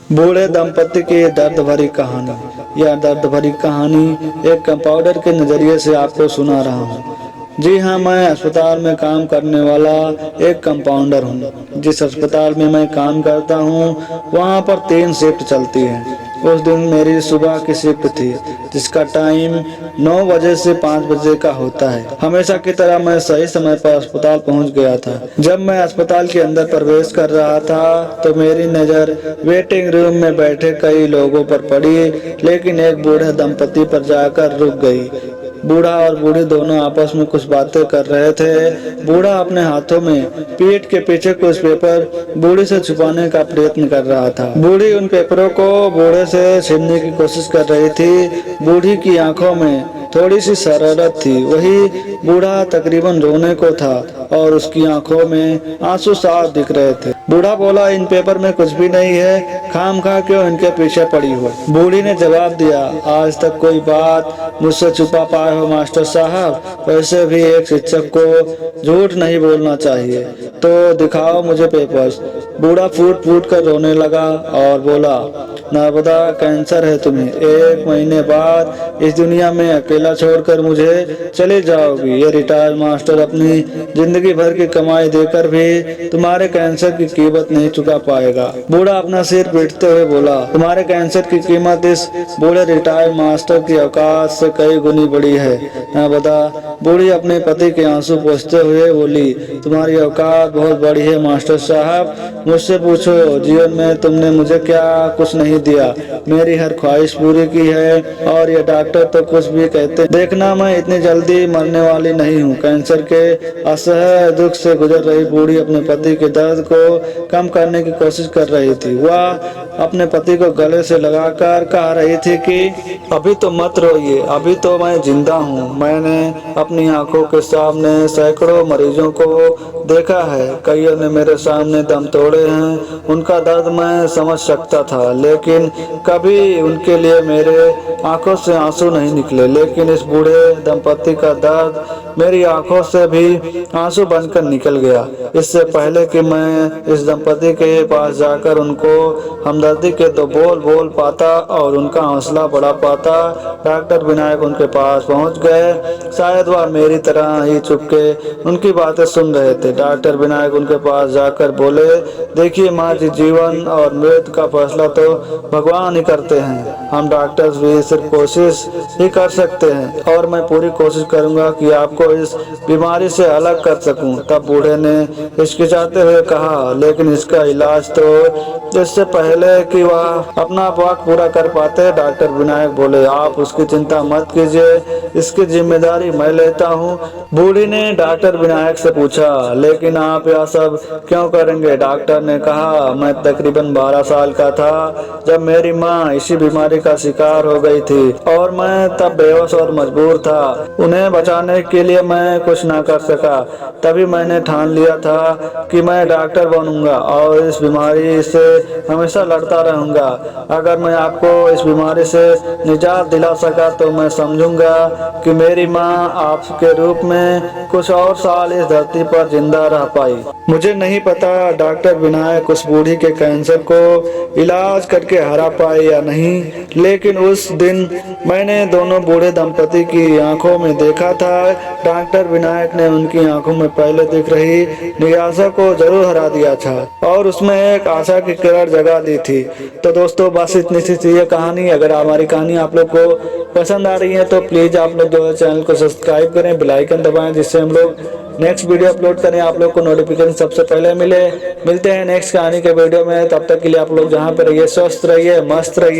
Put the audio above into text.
बूढ़े दंपति की दर्द भरी कहानी। यह दर्द भरी कहानी एक कंपाउंडर के नजरिए से आपको सुना रहा हूँ। जी हाँ, मैं अस्पताल में काम करने वाला एक कंपाउंडर हूँ। जिस अस्पताल में मैं काम करता हूँ वहाँ पर 3 शिफ्ट चलती है। उस दिन मेरी सुबह की शिफ्ट थी जिसका टाइम 9 बजे से 5 बजे का होता है। हमेशा की तरह मैं सही समय पर अस्पताल पहुँच गया था। जब मैं अस्पताल के अंदर प्रवेश कर रहा था तो मेरी नज़र वेटिंग रूम में बैठे कई लोगों पर पड़ी, लेकिन एक बूढ़े दंपति पर जाकर रुक गई। बूढ़ा और बूढ़ी दोनों आपस में कुछ बातें कर रहे थे। बूढ़ा अपने हाथों में पीठ के पीछे कुछ पेपर बूढ़ी से छुपाने का प्रयत्न कर रहा था। बूढ़ी उन पेपरों को बूढ़े से छीनने की कोशिश कर रही थी। बूढ़ी की आंखों में थोड़ी सी शरारत थी। वही बूढ़ा तकरीबन रोने को था और उसकी आंखों में आंसू साफ दिख रहे थे। बूढ़ा बोला, इन पेपर में कुछ भी नहीं है, खामखा क्यों इनके पीछे पड़ी हो। बूढ़ी ने जवाब दिया, आज तक कोई बात मुझसे छुपा पाए हो मास्टर साहब। वैसे भी एक शिक्षक को झूठ नहीं बोलना चाहिए, तो दिखाओ मुझे पेपर्स। बूढ़ा फूट फूट कर रोने लगा और बोला, नर्मदा, कैंसर है तुम्हें। 1 महीने बाद इस दुनिया में अकेला छोड़कर मुझे चले जाओगी। ये रिटायर्ड मास्टर अपनी जिंदगी भर की कमाई देकर भी तुम्हारे कैंसर की कीमत नहीं चुका पाएगा। बूढ़ा अपना सिर पीटते हुए बोला, तुम्हारे कैंसर की कीमत इस बूढ़े रिटायर्ड मास्टर की औकात से कई गुनी बड़ी है। नर्मदा, बूढ़ी अपने पति के आंसू पोंछते हुए बोली, तुम्हारी औकात बहुत बड़ी है मास्टर साहब। मुझसे पूछो, जीवन में तुमने मुझे क्या कुछ नहीं दिया। मेरी हर ख्वाहिश पूरी की है और ये डॉक्टर तो कुछ भी कहते। देखना, मैं इतनी जल्दी मरने वाली नहीं हूँ। कैंसर के असह्य दुख से गुजर रही बूढ़ी अपने पति के दर्द को कम करने की कोशिश कर रही थी। वह अपने पति को गले से लगाकर कह रही थी कि अभी तो मत रोइए, अभी तो मैं जिंदा हूँ। मैंने अपनी आंखों के सामने सैकड़ों मरीजों को देखा है। कईयों ने मेरे सामने दम तोड़े हैं। उनका दर्द मैं समझ सकता था, लेकिन कभी उनके लिए मेरे आंखों से आंसू नहीं निकले। लेकिन इस बूढ़े दंपति का दर्द मेरी आंखों से भी आंसू बनकर निकल गया। इससे पहले कि मैं इस दंपति के पास जाकर उनको हमदर्दी के 2 बोल बोल पाता और उनका हौसला बढ़ा पाता, डॉक्टर विनायक उनके पास पहुंच गए। शायद वह मेरी तरह ही चुपके उनकी बातें सुन रहे थे। डॉक्टर विनायक उनके पास जाकर बोले, देखिए माँ जी, जीवन और मृत्यु का फैसला तो भगवान ही करते हैं। हम डॉक्टर्स भी सिर्फ कोशिश ही कर सकते हैं और मैं पूरी कोशिश करूंगा कि आपको इस बीमारी से अलग कर सकूं। तब बूढ़े ने हिचकिचाते हुए कहा, लेकिन इसका इलाज तो इससे पहले कि वह अपना वक्त पूरा कर पाते। डॉक्टर विनायक बोले, आप उसकी चिंता मत कीजिए, इसकी जिम्मेदारी मैं लेता हूँ। बूढ़ी ने डॉक्टर विनायक से पूछा, लेकिन आप यह सब क्यों करेंगे। डॉक्टर ने कहा, मैं तकरीबन 12 साल का था जब मेरी माँ इसी बीमारी का शिकार हो गई थी और मैं तब बेहोश और मजबूर था। उन्हें बचाने के लिए मैं कुछ ना कर सका। तभी मैंने ठान लिया था कि मैं डॉक्टर बनूंगा और इस बीमारी से हमेशा लड़ता रहूंगा। अगर मैं आपको इस बीमारी से निजात दिला सका तो मैं समझूंगा कि मेरी माँ आपके रूप में कुछ और साल इस धरती पर जिंदा रह पाई। मुझे नहीं पता डॉक्टर विनायक उस बूढ़ी के कैंसर को इलाज करके हरा पाए या नहीं, लेकिन उस दिन मैंने दोनों बूढ़े दंपति की आंखों में देखा था। डॉक्टर विनायक ने उनकी आंखों में पहले दिख रही निराशा को जरूर हरा दिया था और उसमें एक आशा की किरण जगा दी थी। तो दोस्तों, बस इतनी सी थी ये कहानी। अगर हमारी कहानी आप लोग को पसंद आ रही है तो प्लीज आप लोग जो चैनल को सब्सक्राइब करें, बेल आइकन दबाएं, जिससे हम लोग नेक्स्ट वीडियो अपलोड करें आप लोग को नोटिफिकेशन सबसे पहले मिले। मिलते हैं नेक्स्ट कहानी के वीडियो में। तब तक के लिए आप लोग जहाँ पे रहिए, स्वस्थ रहिए, मस्त रहिए।